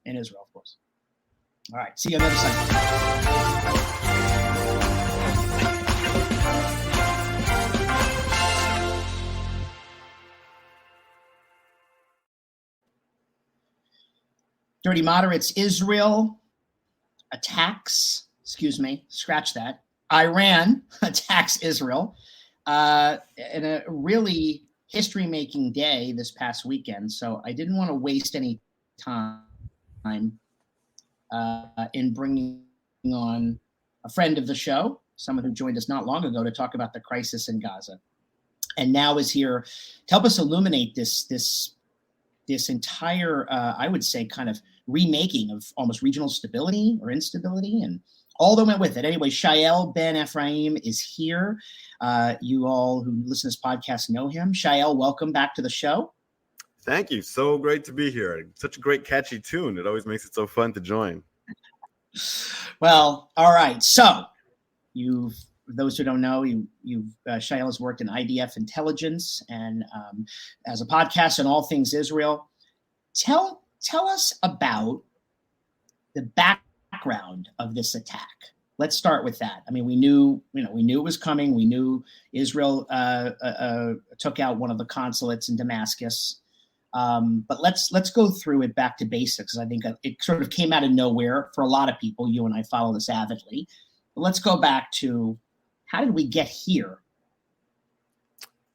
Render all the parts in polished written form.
in Israel, of course. All right. See you on the other side. Dirty Moderates, Israel attacks, scratch that. Iran attacks Israel in a really history-making day this past weekend. So I didn't want to waste any time in bringing on a friend of the show, someone who joined us not long ago to talk about the crisis in Gaza, and now is here to help us illuminate this entire, I would say, kind of remaking of almost regional stability or instability and all that went with it. Anyway, Shael Ben Ephraim is here. You all who listen to this podcast know him. Shael, welcome back to the show. Thank you. So great to be here. Such a great catchy tune. It always makes it so fun to join. Well, all right. So those who don't know, Shael has worked in IDF intelligence and as a podcast on all things Israel. Tell us about the background of this attack. Let's start with that. I mean, we knew it was coming. We knew Israel took out one of the consulates in Damascus. But let's go through it back to basics. I think it sort of came out of nowhere for a lot of people. You and I follow this avidly. But let's go back to how did we get here?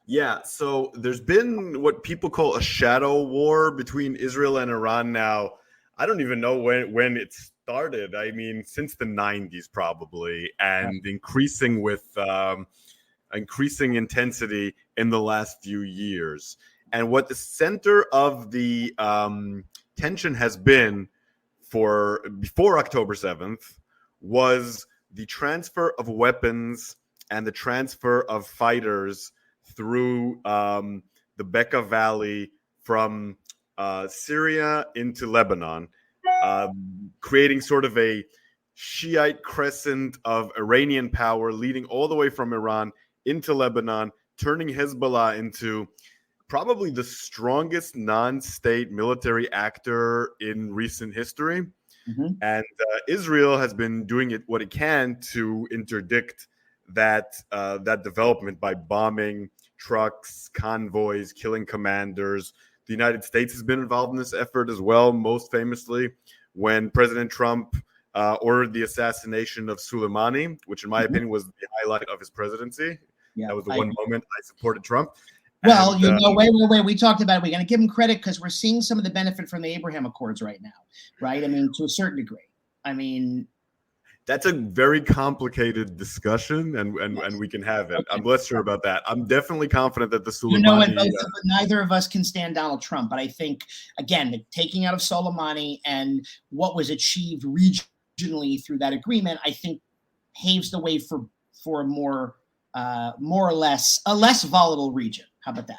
Yeah, so there's been what people call a shadow war between Israel and Iran now. I don't even know when it started. I mean, since the 90s probably, and increasing with increasing intensity in the last few years. And what the center of the tension has been before October 7th was the transfer of weapons and the transfer of fighters through the Bekaa Valley from Syria into Lebanon, creating sort of a Shiite crescent of Iranian power leading all the way from Iran into Lebanon, turning Hezbollah into probably the strongest non-state military actor in recent history. Mm-hmm. And Israel has been doing what it can to interdict that development by bombing trucks, convoys, killing commanders. The United States has been involved in this effort as well, most famously when President Trump ordered the assassination of Soleimani, which in my opinion was the highlight of his presidency. Yeah, that was the one moment I supported Trump. Well, wait. We talked about it. We're going to give him credit because we're seeing some of the benefit from the Abraham Accords right now, right? I mean, to a certain degree. I mean, that's a very complicated discussion, and we can have it. Okay. I'm less sure about that. I'm definitely confident that the Soleimani... neither of us can stand Donald Trump, but I think, again, the taking out of Soleimani and what was achieved regionally through that agreement, I think paves the way for a more or less a less volatile region. How about that?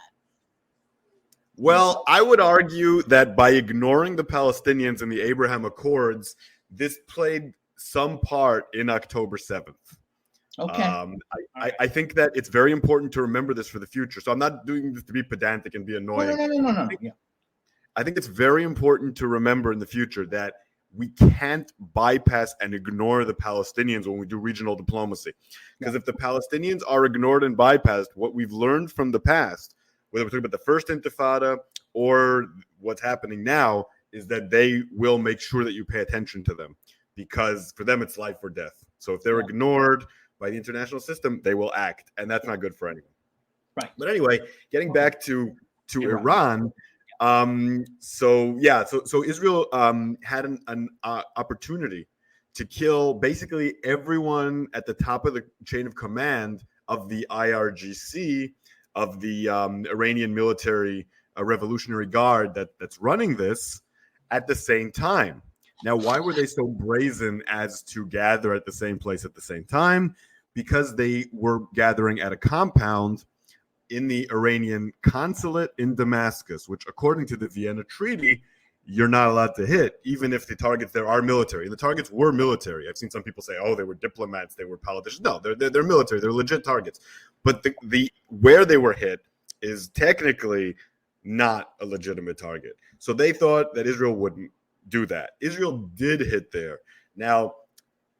Well, I would argue that by ignoring the Palestinians and the Abraham Accords, this played some part in October 7th. Okay. I think that it's very important to remember this for the future. So I'm not doing this to be pedantic and be annoying. No. I think it's very important to remember in the future that we can't bypass and ignore the Palestinians when we do regional diplomacy. Because if the Palestinians are ignored and bypassed, what we've learned from the past, whether we're talking about the first Intifada or what's happening now, is that they will make sure that you pay attention to them. Because for them, it's life or death. So if they're ignored by the international system, they will act. And that's not good for anyone. Right. But anyway, getting back to Iran. So Israel had an opportunity to kill basically everyone at the top of the chain of command of the IRGC, of the Iranian military Revolutionary Guard that's running this at the same time. Now, why were they so brazen as to gather at the same place at the same time? Because they were gathering at a compound in the Iranian consulate in Damascus, which according to the Vienna Treaty, you're not allowed to hit, even if the targets there are military. The targets were military. I've seen some people say, oh, they were diplomats, they were politicians. No, they're military. They're legit targets. But the where they were hit is technically not a legitimate target. So they thought that Israel wouldn't do that. Israel did hit there. Now,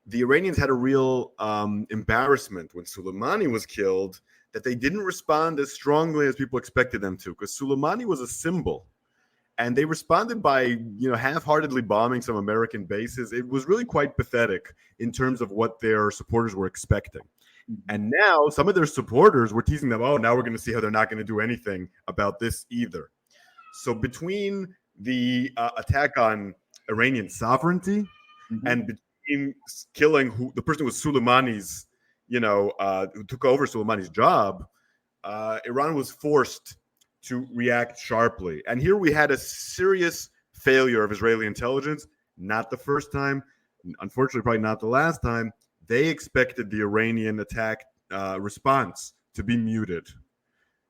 the Iranians had a real embarrassment when Soleimani was killed, that they didn't respond as strongly as people expected them to, because Soleimani was a symbol. And they responded by, half-heartedly bombing some American bases. It was really quite pathetic in terms of what their supporters were expecting. And now some of their supporters were teasing them, now we're going to see how they're not going to do anything about this either. So between the attack on Iranian sovereignty and between killing the person who was Soleimani's, who took over Soleimani's job, Iran was forced to react sharply. And here we had a serious failure of Israeli intelligence. Not the first time, unfortunately, probably not the last time. They expected the Iranian attack response to be muted.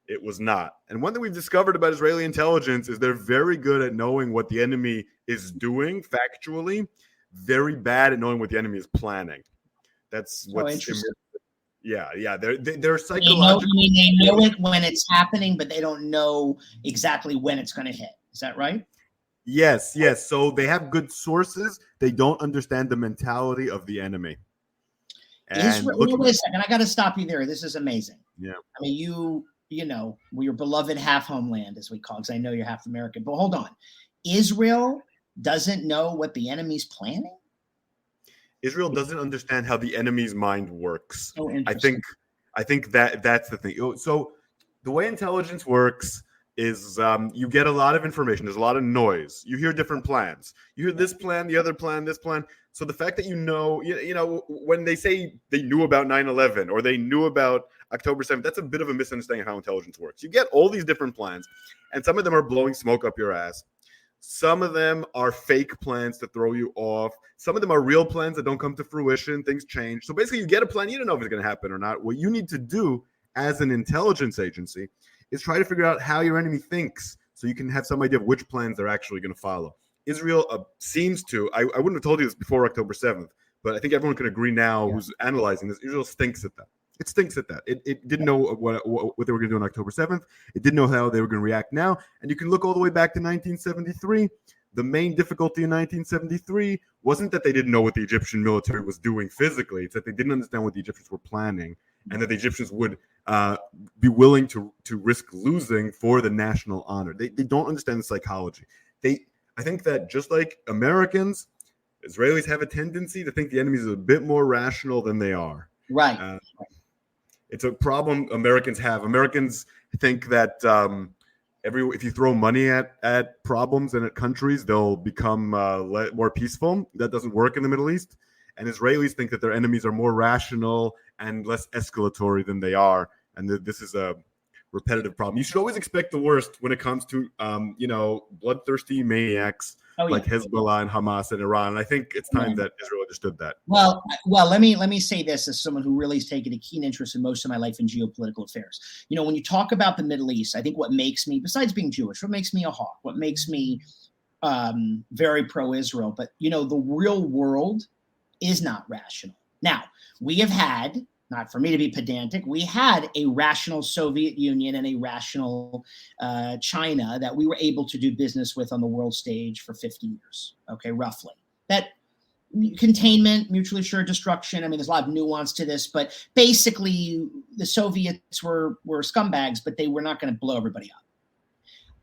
It was not. And one thing we've discovered about Israeli intelligence is they're very good at knowing what the enemy is doing factually, very bad at knowing what the enemy is planning. That's what's interesting. Yeah. They're psychological. They know it when it's happening, but they don't know exactly when it's going to hit. Is that right? Yes. So they have good sources. They don't understand the mentality of the enemy. Wait a second. I got to stop you there. This is amazing. Yeah. I mean, your beloved half homeland, as we call it, because I know you're half American. But hold on. Israel doesn't know what the enemy's planning? Israel doesn't understand how the enemy's mind works. Oh, I think that's the thing. So the way intelligence works is you get a lot of information. There's a lot of noise. You hear different plans. You hear this plan, the other plan, this plan. So the fact that when they say they knew about 9/11 or they knew about October 7th, that's a bit of a misunderstanding of how intelligence works. You get all these different plans, and some of them are blowing smoke up your ass. Some of them are fake plans to throw you off. Some of them are real plans that don't come to fruition. Things change. So basically, you get a plan. You don't know if it's going to happen or not. What you need to do as an intelligence agency is try to figure out how your enemy thinks so you can have some idea of which plans they're actually going to follow. Israel seems to, I wouldn't have told you this before October 7th, but I think everyone can agree now who's analyzing this, Israel stinks at that. It stinks at that. It didn't know what they were going to do on October 7th. It didn't know how they were going to react now. And you can look all the way back to 1973. The main difficulty in 1973 wasn't that they didn't know what the Egyptian military was doing physically. It's that they didn't understand what the Egyptians were planning and that the Egyptians would be willing to risk losing for the national honor. They don't understand the psychology. I think that just like Americans, Israelis have a tendency to think the enemy is a bit more rational than they are. Right. It's a problem Americans have. Americans think that if you throw money at problems and at countries, they'll become more peaceful. That doesn't work in the Middle East. And Israelis think that their enemies are more rational and less escalatory than they are. And this is a repetitive problem. You should always expect the worst when it comes to, bloodthirsty maniacs like Hezbollah and Hamas and Iran. And I think it's time that Israel understood that. Well, let me say this as someone who really has taken a keen interest in most of my life in geopolitical affairs. When you talk about the Middle East, I think what makes me, besides being Jewish, what makes me a hawk, what makes me very pro-Israel, but the real world is not rational. Now, we have had, not for me to be pedantic, we had a rational Soviet Union and a rational China that we were able to do business with on the world stage for 50 years, okay, roughly. That containment, mutually assured destruction, I mean, there's a lot of nuance to this, but basically the Soviets were scumbags, but they were not going to blow everybody up.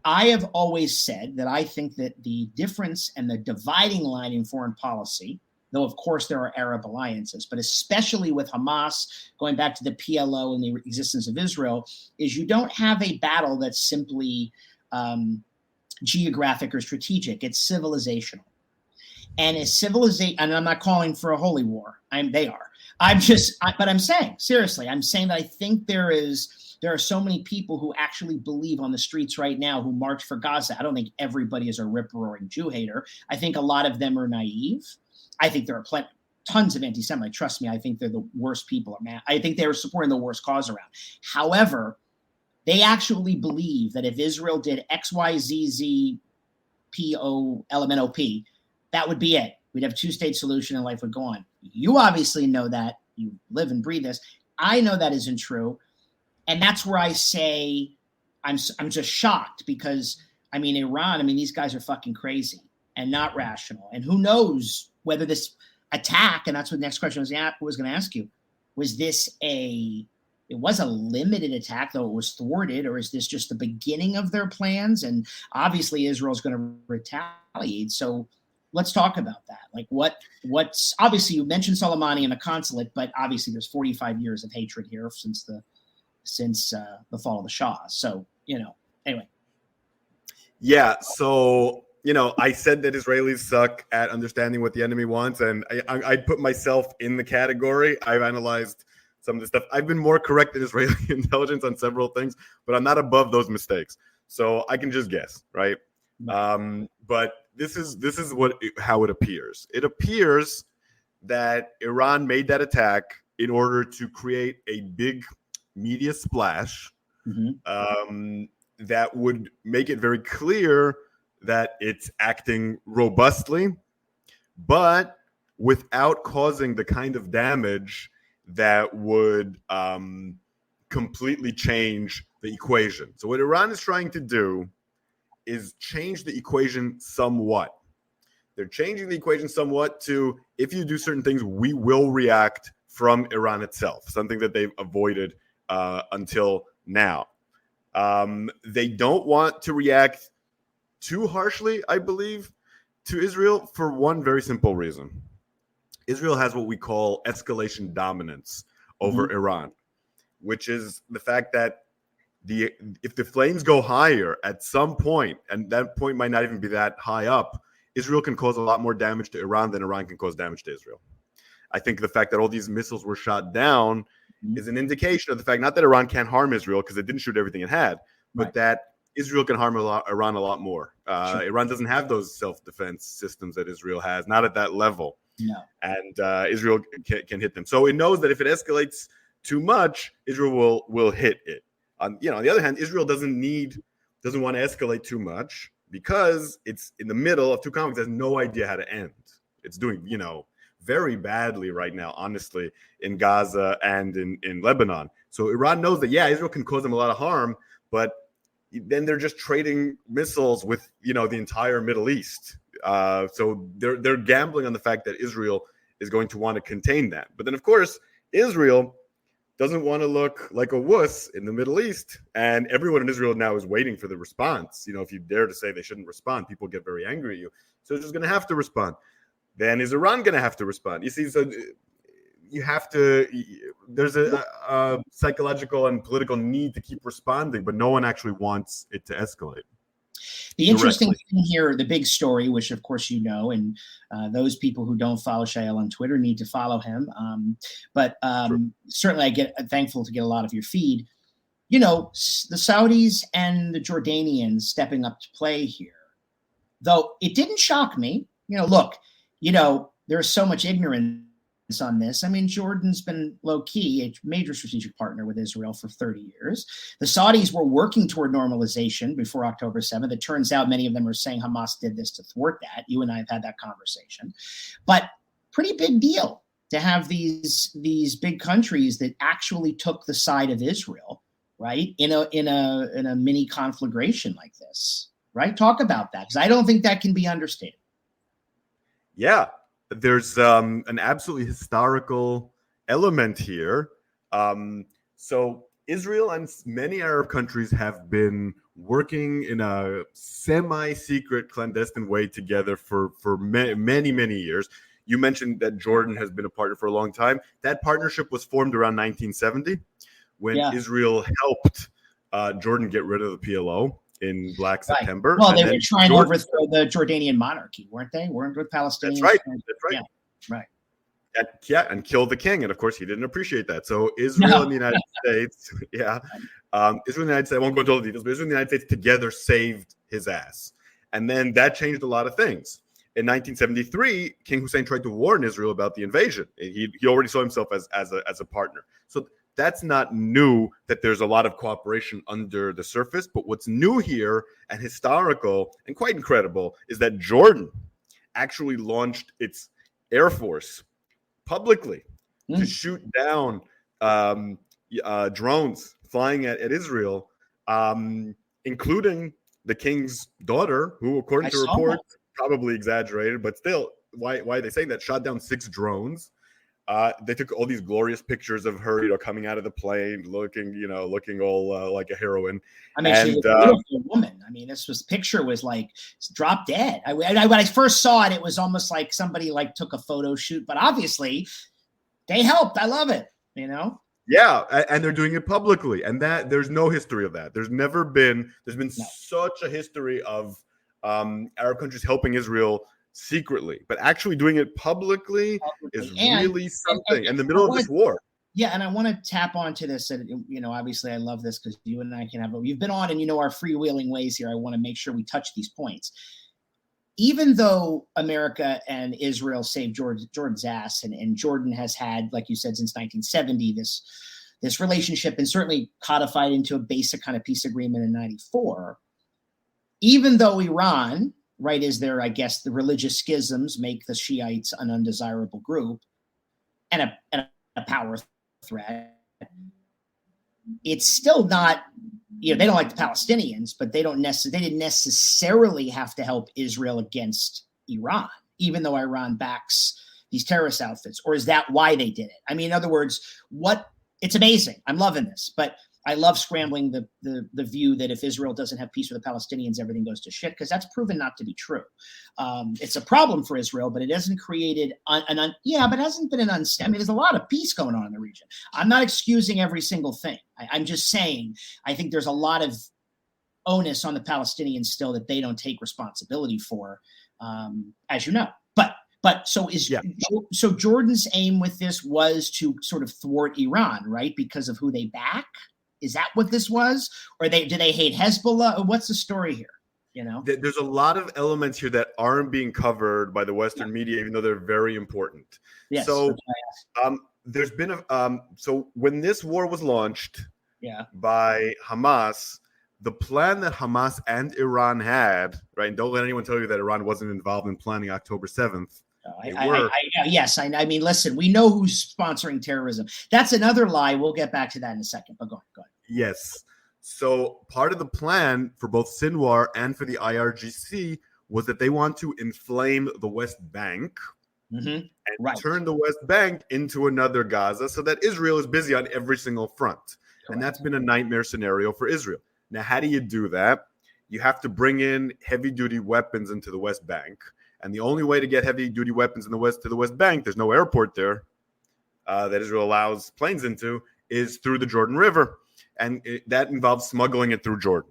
I have always said that I think that the difference and the dividing line in foreign policy, though of course there are Arab alliances, but especially with Hamas, going back to the PLO and the existence of Israel, is you don't have a battle that's simply geographic or strategic. It's civilizational. And and I'm not calling for a holy war. They are. But I'm saying, seriously, I'm saying that I think there are so many people who actually believe on the streets right now who march for Gaza. I don't think everybody is a rip-roaring Jew hater. I think a lot of them are naive. I think there are tons of anti-Semites. Trust me, I think they're the worst people. I think they're supporting the worst cause around. However, they actually believe that if Israel did X, Y, Z, Z, P, O, L, M, N, O, P, that would be it. We'd have a two-state solution and life would go on. You obviously know that. You live and breathe this. I know that isn't true. And that's where I say I'm just shocked because, Iran, these guys are fucking crazy. and not rational. And who knows whether this attack, and that's what the next question was going to ask you, was this it was a limited attack, though it was thwarted, or is this just the beginning of their plans? And obviously Israel's going to retaliate. So let's talk about that. Like what's obviously, you mentioned Soleimani and the consulate, but obviously there's 45 years of hatred here since the fall of the Shah. So, anyway. Yeah. So, I said that Israelis suck at understanding what the enemy wants, and I put myself in the category. I've analyzed some of the stuff. I've been more correct than Israeli intelligence on several things, but I'm not above those mistakes. So I can just guess, right? But this is how it appears. It appears that Iran made that attack in order to create a big media splash that would make it very clear that it's acting robustly, but without causing the kind of damage that would completely change the equation. So what Iran is trying to do is change the equation somewhat. They're changing the equation somewhat to, if you do certain things, we will react from Iran itself, something that they've avoided until now. They don't want to react too harshly, I believe, to Israel for one very simple reason. Israel has what we call escalation dominance over Iran, which is the fact that if the flames go higher at some point, and that point might not even be that high up, Israel can cause a lot more damage to Iran than Iran can cause damage to Israel. I think the fact that all these missiles were shot down is an indication of the fact, not that Iran can't harm Israel because it didn't shoot everything it had, but that Israel can harm Iran a lot more. Iran doesn't have those self-defense systems that Israel has, not at that level. No. And Israel can hit them. So it knows that if it escalates too much, Israel will hit it. On the other hand, Israel doesn't want to escalate too much because it's in the middle of two conflicts. Has no idea how to end. It's doing very badly right now, honestly, in Gaza and in Lebanon. So Iran knows that Israel can cause them a lot of harm, but then they're just trading missiles with the entire Middle East. So they're gambling on the fact that Israel is going to want to contain that. But then, of course, Israel doesn't want to look like a wuss in the Middle East. And everyone in Israel now is waiting for the response. If you dare to say they shouldn't respond, people get very angry at you. So they're just going to have to respond. Then is Iran going to have to respond? You see, so you have to, there's a psychological and political need to keep responding, but no one actually wants it to escalate. The interesting thing here, the big story, which of course and those people who don't follow Shael on Twitter need to follow him. But certainly I get thankful to get a lot of your feed. The Saudis and the Jordanians stepping up to play here, though it didn't shock me. Look, there's so much ignorance on this. I mean, Jordan's been low-key a major strategic partner with Israel for 30 years. The Saudis were working toward normalization before October 7th. It turns out many of them are saying Hamas did this to thwart that. You and I have had that conversation. But pretty big deal to have these big countries that actually took the side of Israel, right, in a mini conflagration like this, right? Talk about that, because I don't think that can be understated. Yeah. There's an absolutely historical element here. So Israel and many Arab countries have been working in a semi-secret, clandestine way together for many, many years. You mentioned that Jordan has been a partner for a long time. That partnership was formed around 1970 when Israel helped Jordan get rid of the PLO in Black September. Well, they were trying to overthrow the Jordanian monarchy, weren't they? Weren't with Palestinians? That's right. Yeah, right. And kill the king. And of course, he didn't appreciate that. So Israel and the United States, Israel and the United States, I won't go into all the details, but Israel and the United States together saved his ass. And then that changed a lot of things. In 1973, King Hussein tried to warn Israel about the invasion. He already saw himself as a partner. So that's not new that there's a lot of cooperation under the surface. But what's new here and historical and quite incredible is that Jordan actually launched its Air Force publicly to shoot down drones flying at Israel, including the king's daughter, who, according to reports, probably exaggerated, but still, why are they saying that? Shot down 6 drones. They took all these glorious pictures of her, coming out of the plane, looking all like a heroine. I mean, she's a beautiful woman. I mean, picture was like drop dead. When I first saw it, it was almost like somebody like took a photo shoot, but obviously they helped. I love it, Yeah, and they're doing it publicly, and that there's no history of that. There's been such a history of Arab countries helping Israel secretly, but actually doing it publicly is really something in the middle of this war. Yeah, and I want to tap onto this, and obviously I love this because you and I you've been on, and our freewheeling ways here. I want to make sure we touch these points. Even though America and Israel saved Jordan's ass, and Jordan has had, like you said, since 1970, this relationship, and certainly codified into a basic kind of peace agreement in 94, even though Iran, right, is there, I guess, the religious schisms make the Shiites an undesirable group and a power threat, it's still not, they don't like the Palestinians, but they didn't necessarily have to help Israel against Iran, even though Iran backs these terrorist outfits. Or is that why they did it? I mean, in other words, it's amazing. I'm loving this, but I love scrambling the view that if Israel doesn't have peace with the Palestinians, everything goes to shit, because that's proven not to be true. It's a problem for Israel, but it hasn't created but it hasn't been there's a lot of peace going on in the region. I'm not excusing every single thing. I'm just saying, I think there's a lot of onus on the Palestinians still that they don't take responsibility for, as you know. So Jordan's aim with this was to sort of thwart Iran, right? Because of who they back. Is that what this was? Or do they hate Hezbollah? Or what's the story here? There's a lot of elements here that aren't being covered by the Western media, even though they're very important. Yes, so there's been so when this war was launched by Hamas, the plan that Hamas and Iran had, right? And don't let anyone tell you that Iran wasn't involved in planning October 7th. Yes. I mean, listen, we know who's sponsoring terrorism. That's another lie. We'll get back to that in a second, but go ahead. Yes. So part of the plan for both Sinwar and for the IRGC was that they want to inflame the West Bank and turn the West Bank into another Gaza, so that Israel is busy on every single front. Correct. And that's been a nightmare scenario for Israel. Now, how do you do that? You have to bring in heavy-duty weapons into the West Bank. And the only way to get heavy-duty weapons to the West Bank, there's no airport there that Israel allows planes into, is through the Jordan River. And that involves smuggling it through Jordan.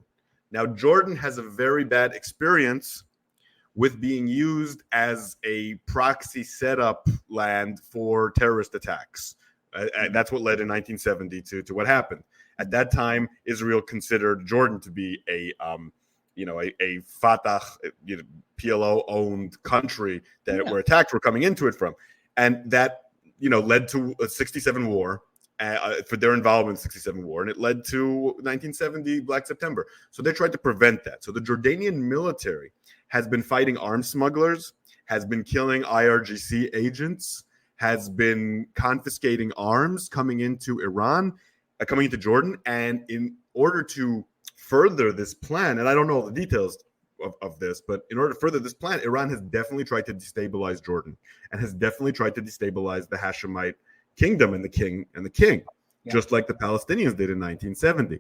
Now, Jordan has a very bad experience with being used as a proxy setup land for terrorist attacks. That's what led in 1970 to what happened. At that time, Israel considered Jordan to be a Fatah, PLO-owned country where attacks were coming into it from. And that, led to a 67 war, for their involvement in the 67 war. And it led to 1970 Black September. So they tried to prevent that. So the Jordanian military has been fighting arms smugglers, has been killing IRGC agents, has been confiscating arms coming into Jordan. And in order to further this plan, and I don't know all the details of this, but in order to further this plan, Iran has definitely tried to destabilize Jordan and has definitely tried to destabilize the Hashemite kingdom and the king, just like the Palestinians did in 1970.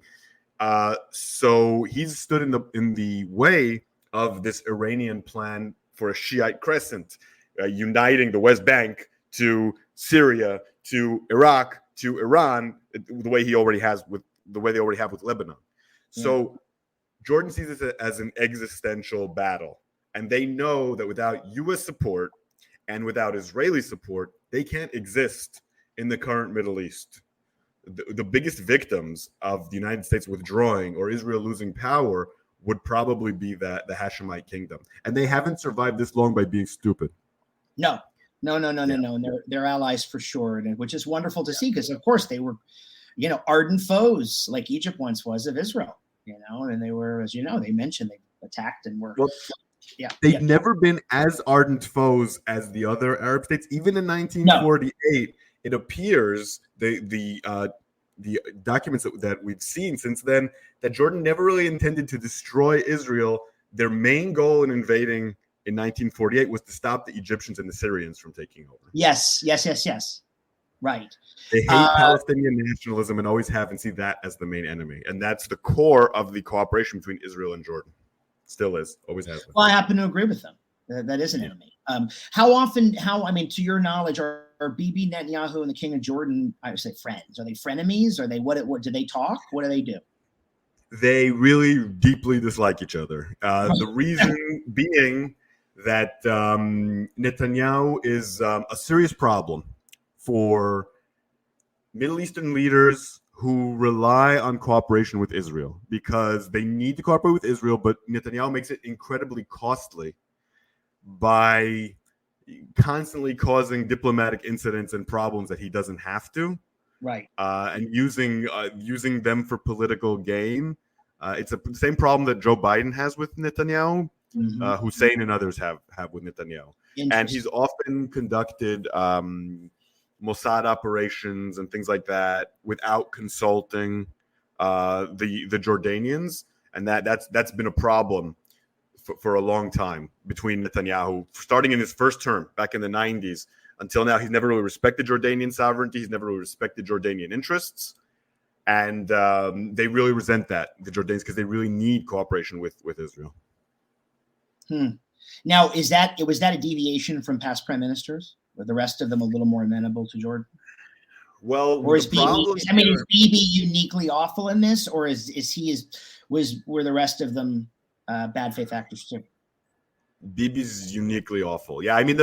So he's stood in the way of this Iranian plan for a Shiite crescent, uniting the West Bank to Syria, to Iraq, to Iran, the way they already have with Lebanon. So Jordan sees this as an existential battle, and they know that without U.S. support and without Israeli support, they can't exist in the current Middle East. The biggest victims of the United States withdrawing or Israel losing power would probably be the Hashemite kingdom, and they haven't survived this long by being stupid. No. And they're allies for sure, which is wonderful to see, because of course they were, ardent foes like Egypt once was of Israel. And they were, as they mentioned, they attacked and were. Well, they've never been as ardent foes as the other Arab states. Even in 1948, it appears the documents that we've seen since then that Jordan never really intended to destroy Israel. Their main goal in invading in 1948 was to stop the Egyptians and the Syrians from taking over. Yes. Right. They hate Palestinian nationalism and always have and see that as the main enemy. And that's the core of the cooperation between Israel and Jordan. Still is, always has been. Well, I happen to agree with them. That is an enemy. To your knowledge, are Bibi Netanyahu and the King of Jordan, I would say friends? Are they frenemies? Are they, what do they talk? What do they do? They really deeply dislike each other. The reason being that Netanyahu is a serious problem for Middle Eastern leaders who rely on cooperation with Israel because they need to cooperate with Israel, but Netanyahu makes it incredibly costly by constantly causing diplomatic incidents and problems that he doesn't have to. Right. And using them for political gain. It's the same problem that Joe Biden has with Netanyahu, Hussein and others have with Netanyahu. And he's often conducted Mossad operations and things like that without consulting the Jordanians, and that's been a problem for a long time between Netanyahu, starting in his first term back in the 90s until now. He's never really respected Jordanian sovereignty. He's never really respected Jordanian interests, and they really resent that, the Jordanians, because they really need cooperation with Israel. Now, was that a deviation from past prime ministers? Were the rest of them a little more amenable to Jordan? Well, or is Bibi? Is Bibi uniquely awful in this, or were the rest of them bad faith actors too? Bibi's uniquely awful. Yeah, I mean,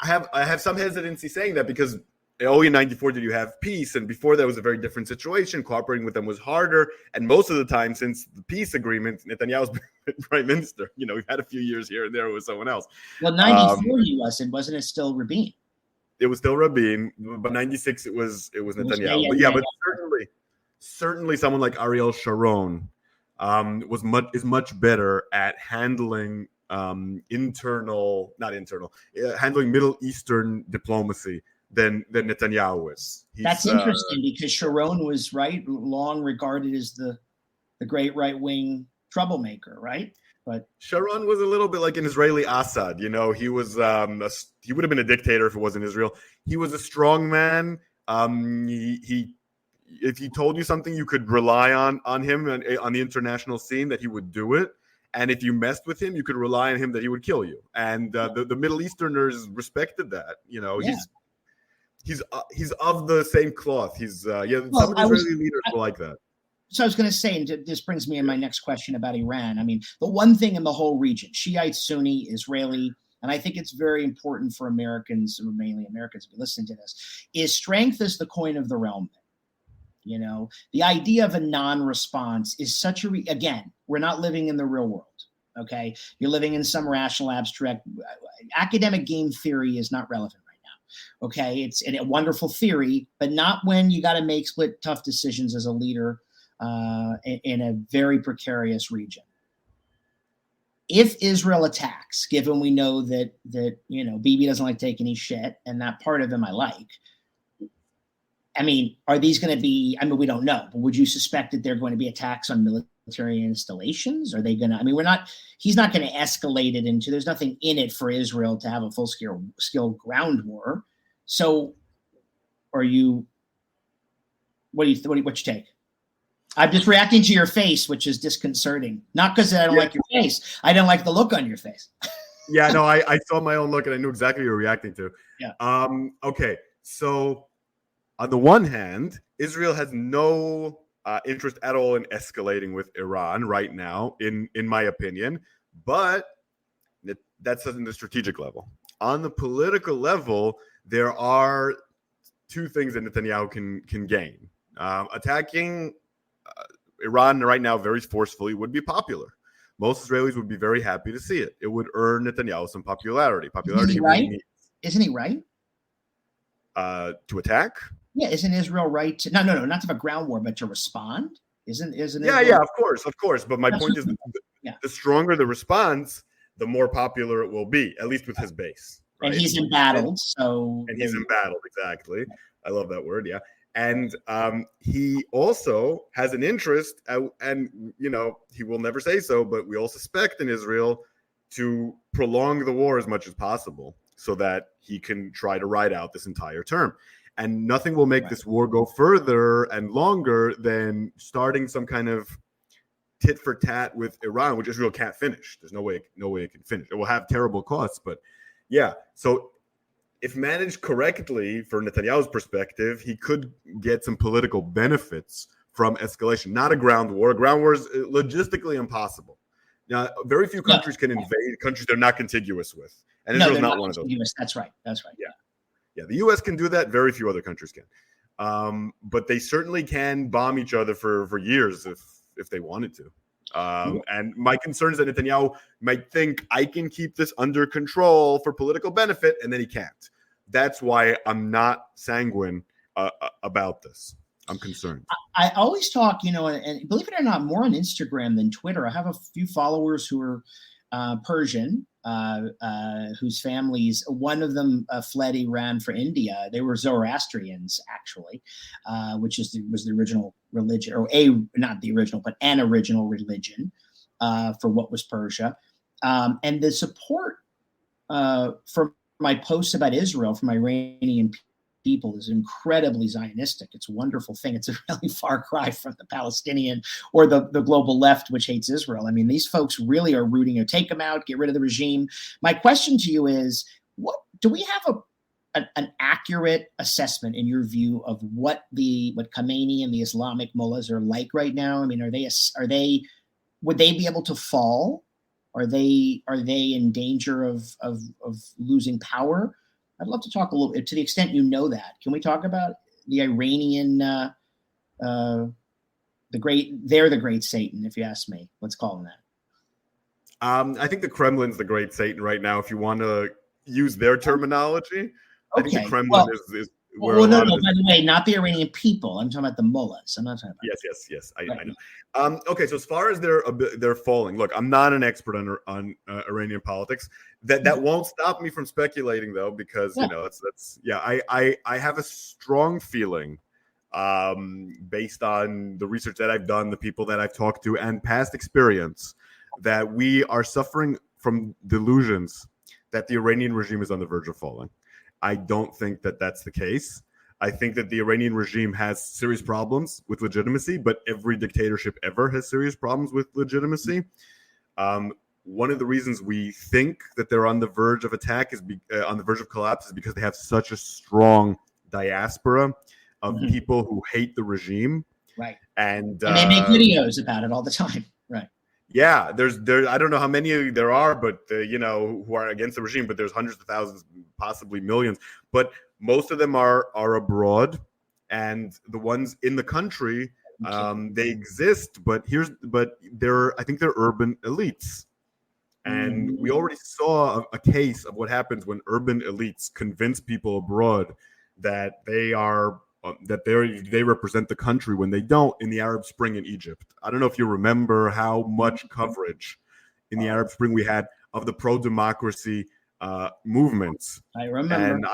I have some hesitancy saying that because only in '94 did you have peace, and before that was a very different situation. Cooperating with them was harder, and most of the time since the peace agreement, Netanyahu's been prime minister. We've had a few years here and there with someone else. Well, '94 he wasn't it still Rabin? It was still Rabin, but '96 it was Netanyahu. But certainly someone like Ariel Sharon is much better at handling handling Middle Eastern diplomacy than Netanyahu is. That's interesting because Sharon was long regarded as the great right-wing troublemaker, right? But Sharon was a little bit like an Israeli Assad. He was he would have been a dictator if it wasn't Israel. He was a strong man. If he told you something, you could rely on him and on the international scene that he would do it. And if you messed with him, you could rely on him that he would kill you. And the Middle Easterners respected that. He's of the same cloth. Some Israeli leaders were like that. So I was going to say, and this brings me in my next question about Iran. I mean, the one thing in the whole region, Shiite, Sunni, Israeli, and I think it's very important for Americans, mainly Americans, to be listening to this, is strength is the coin of the realm. The idea of a non-response is such again, we're not living in the real world. Okay. You're living in some rational, abstract, academic game theory is not relevant right now. Okay. It's a wonderful theory, but not when you got to make split tough decisions as a leader in a very precarious region. If Israel attacks, given we know that Bibi doesn't like taking any shit, and that part of him I like. I mean, are these going to be? I mean, we don't know, but would you suspect that they're going to be attacks on military installations? Are they going to? I mean, he's not going to escalate it into. There's nothing in it for Israel to have a full scale ground war. So, what's your take? I'm just reacting to your face, which is disconcerting. Not because I don't like your face. I don't like the look on your face. Yeah, no, I saw my own look and I knew exactly what you were reacting to. Yeah. Okay, so on the one hand, Israel has no interest at all in escalating with Iran right now, in my opinion. But that's on the strategic level. On the political level, there are two things that Netanyahu can gain. Attacking Iran right now very forcefully would be popular. Most Israelis would be very happy to see it. It would earn Netanyahu some popularity. Isn't he right? Isn't he right? To attack? Yeah, isn't Israel right to not to have a ground war, but to respond? Isn't Yeah, of course. But my point is the stronger the response, the more popular it will be, at least with his base. Right? And he's embattled, he's embattled, exactly. I love that word, yeah. And he also has an interest, and he will never say so, but we all suspect in Israel to prolong the war as much as possible so that he can try to ride out this entire term. And nothing will make this war go further and longer than starting some kind of tit for tat with Iran, which Israel can't finish. There's no way it can finish. It will have terrible costs, but yeah. So if managed correctly, from Netanyahu's perspective, he could get some political benefits from escalation. Not a ground war. A ground war is logistically impossible. Now, very few countries can invade countries they're not contiguous with, and Israel's not one of those. That's right. Yeah. The U.S. can do that. Very few other countries can, but they certainly can bomb each other for years if they wanted to. And my concern is that Netanyahu might think I can keep this under control for political benefit, and then he can't. That's why I'm not sanguine about this. I'm concerned. I always talk, and believe it or not, more on Instagram than Twitter. I have a few followers who are Persian, whose families, one of them fled Iran for India. They were Zoroastrians, actually, which was the original religion, or not the original, but an original religion for what was Persia. And the support for my posts about Israel from Iranian people is incredibly Zionistic. It's a wonderful thing. It's a really far cry from the Palestinian or the global left, which hates Israel. I mean, these folks really are rooting to take them out, get rid of the regime. My question to you is, what do we have an accurate assessment in your view of what Khamenei and the Islamic mullahs are like right now? I mean, would they be able to fall? Are they in danger of losing power? I'd love to talk a little bit, to the extent you know that. Can we talk about the Iranian, they're the great Satan, if you ask me. Let's call them that. I think the Kremlin's the great Satan right now, if you want to use their terminology. I think the Kremlin is where by the way, not the Iranian people. I'm talking about the mullahs. I'm not talking about Yes. I know. Okay, so as far as they're falling, look, I'm not an expert on Iranian politics. That won't stop me from speculating, though, because I have a strong feeling, based on the research that I've done, the people that I've talked to, and past experience, that we are suffering from delusions that the Iranian regime is on the verge of falling. I don't think that that's the case. I think that the Iranian regime has serious problems with legitimacy, but every dictatorship ever has serious problems with legitimacy. One of the reasons we think that they're on the verge of attack on the verge of collapse is because they have such a strong diaspora of people who hate the regime. Right. And they make videos about it all the time. Right. Yeah, there. I don't know how many there are, but who are against the regime. But there's hundreds of thousands, possibly millions. But most of them are abroad, and the ones in the country, they exist. But I think they're urban elites, and we already saw a case of what happens when urban elites convince people abroad that they are. That they represent the country when they don't, in the Arab Spring in Egypt. I don't know if you remember how much coverage in the Arab Spring we had of the pro-democracy movements. I remember. And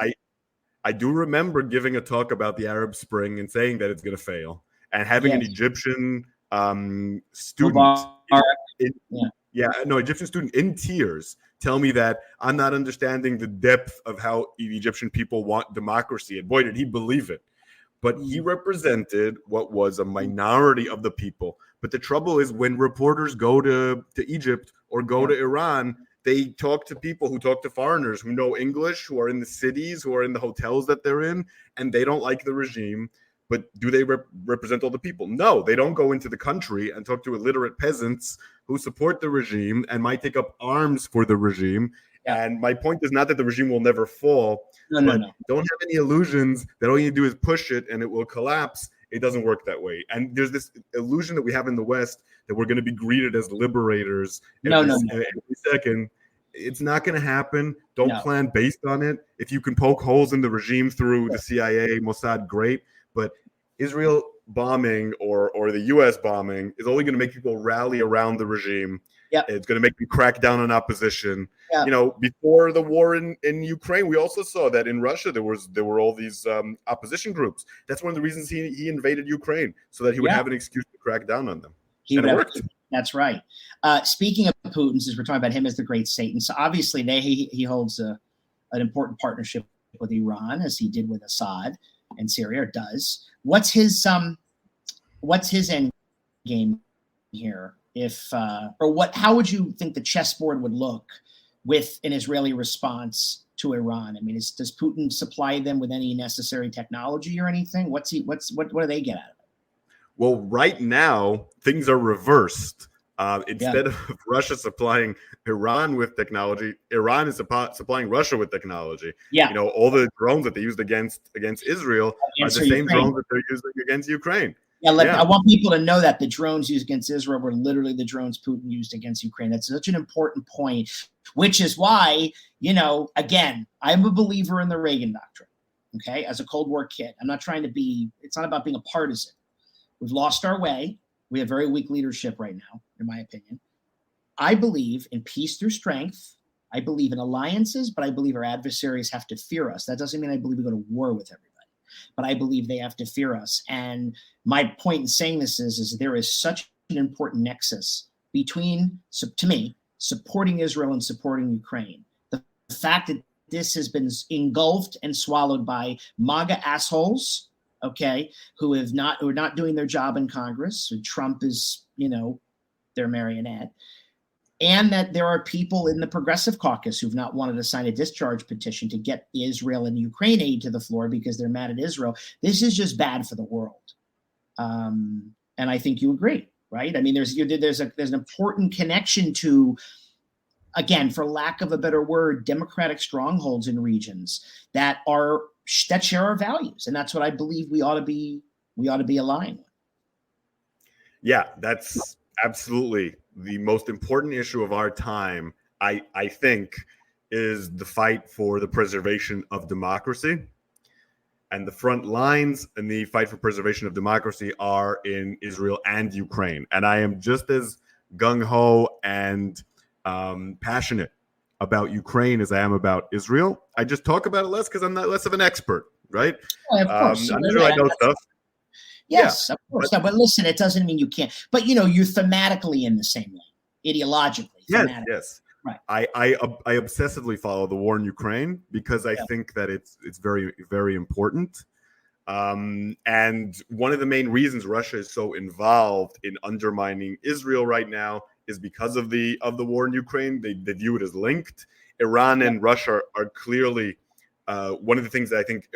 I do remember giving a talk about the Arab Spring and saying that it's going to fail. And having an Egyptian student, Egyptian student in tears tell me that I'm not understanding the depth of how the Egyptian people want democracy. And boy, did he believe it. But he represented what was a minority of the people. But the trouble is when reporters go to Egypt or go to Iran, they talk to people who talk to foreigners who know English, who are in the cities, who are in the hotels that they're in, and they don't like the regime. But do they represent all the people? No, they don't go into the country and talk to illiterate peasants who support the regime and might take up arms for the regime. Yeah. And my point is not that the regime will never fall. No. Don't have any illusions that all you do is push it and it will collapse. It doesn't work that way. And there's this illusion that we have in the West that we're going to be greeted as liberators every second. It's not going to happen. Don't plan based on it. If you can poke holes in the regime through the CIA, Mossad, great. But Israel bombing or the U.S. bombing is only going to make people rally around the regime. Yep. It's going to make them crack down on opposition. Yep. Before the war in Ukraine, we also saw that in Russia there were all these opposition groups. That's one of the reasons he invaded Ukraine, so that he would have an excuse to crack down on them. And it worked. That's right. Speaking of Putin, since we're talking about him as the great Satan, so obviously he holds an important partnership with Iran, as he did with Assad and Syria, or does. What's his end game here? How would you think the chessboard would look with an Israeli response to Iran? I mean, does Putin supply them with any necessary technology or anything? What do they get out of it? Well, right now things are reversed. Instead of Russia supplying Iran with technology, Iran is supplying Russia with technology. Yeah. All the drones that they used against Israel are the same drones that they're using against Ukraine. I want people to know that the drones used against Israel were literally the drones Putin used against Ukraine. That's such an important point, which is why, again, I'm a believer in the Reagan doctrine, okay, as a Cold War kid. I'm not trying to it's not about being a partisan. We've lost our way. We have very weak leadership right now, in my opinion. I believe in peace through strength. I believe in alliances, but I believe our adversaries have to fear us. That doesn't mean I believe we go to war with everybody, but I believe they have to fear us. And my point in saying this is there is such an important nexus between, to me, supporting Israel and supporting Ukraine. The fact that this has been engulfed and swallowed by MAGA assholes, okay, who are not doing their job in Congress. So Trump is, their marionette. And that there are people in the Progressive Caucus who've not wanted to sign a discharge petition to get the Israel and Ukraine aid to the floor because they're mad at Israel. This is just bad for the world. And I think you agree, right? I mean, there's an important connection to, again, for lack of a better word, democratic strongholds in regions that share our values. And that's what I believe we ought to be aligned with. Yeah, that's absolutely the most important issue of our time, I think, is the fight for the preservation of democracy. And the front lines in the fight for preservation of democracy are in Israel and Ukraine. And I am just as gung-ho and passionate about Ukraine as I am about Israel. I just talk about it less because I'm not less of an expert, right? Of course. I'm sure I know stuff. Yes, of course. But listen, it doesn't mean you can't. But, you're thematically in the same lane, ideologically. Yes. Right. I obsessively follow the war in Ukraine because I think that it's very, very important. And one of the main reasons Russia is so involved in undermining Israel right now is because of the war in Ukraine. They view it as linked. Iran and Russia are clearly one of the things that I think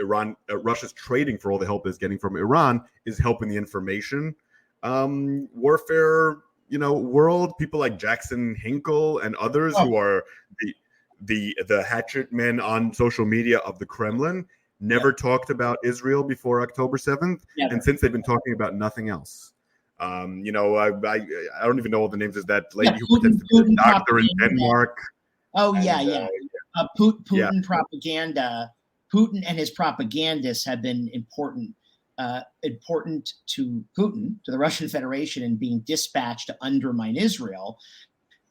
Russia's trading for all the help it's getting from Iran is helping the information warfare world. People like Jackson Hinkle and others who are the hatchet men on social media of the Kremlin never talked about Israel before October 7th, and since they've been talking about nothing else. I don't even know all the names. Is that lady who pretends to be a doctor in Denmark? Putin propaganda. Putin and his propagandists have been important to Putin, to the Russian Federation, and being dispatched to undermine Israel